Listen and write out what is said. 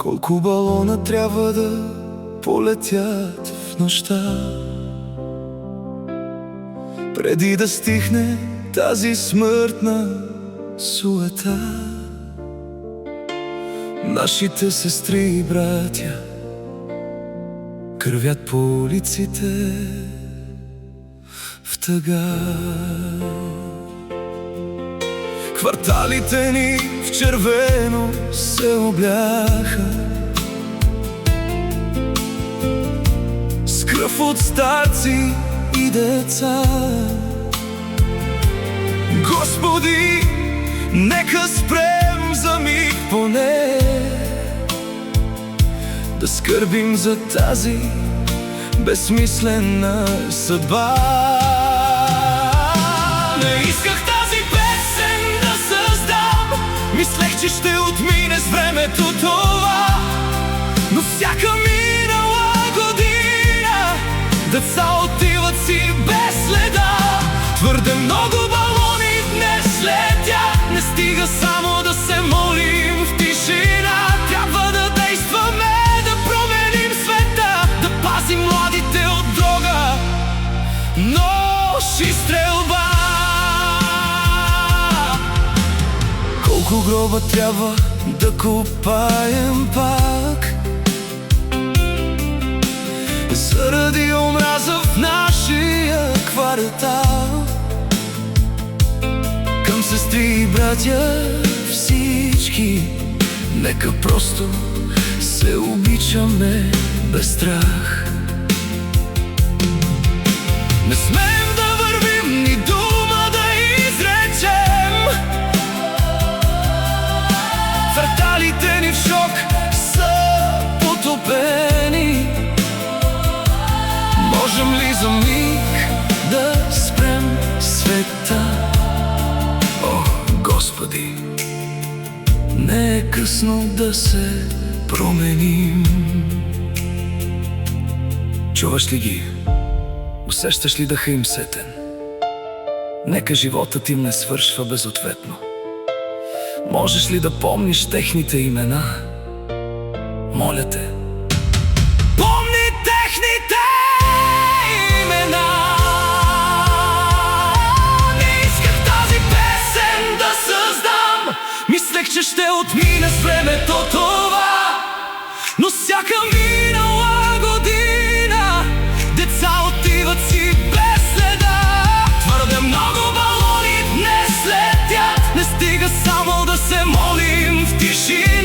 Колко балона трябва да полетят в нощта, преди да стихне тази смъртна суета? Нашите сестри и братя кървят по улиците в тъга. Кварталите ни в червено се обляха с кръв от старци и деца. Господи, нека спрем за миг поне да скърбим за тази безсмислена съдба. Не исках тази песен да създам, мислех, че ще отмине с времето това, но всяка минала година деца отиват си без следа. Твърде много балони днес летят, не стига само да се молим в тишина. Трябва да действаме, да променим света, да пазим младите от дрога, нож и стрелба. Колко гроба трябва да копаем пак заради омраза в нашия квартал? Към сестри и братя всички, нека просто се обичаме без страх. Не смеем да вървим, ни дума да изречем. Кварталите ни в шок са потопени. Можем ли за миг да спрем света? О, Господи, не е късно да се променим. Чуваш ли ги? Усещаш ли дъха им сетен? Нека животът им не свършва безответно. Можеш ли да помниш техните имена? Моля те, помни техните имена. Не исках тази песен да създам, мислех, че ще отмине с времето това, но всяка минала година деца отиват си без следа. Твърде много балони днес летят, не стига само да се молим в тишина.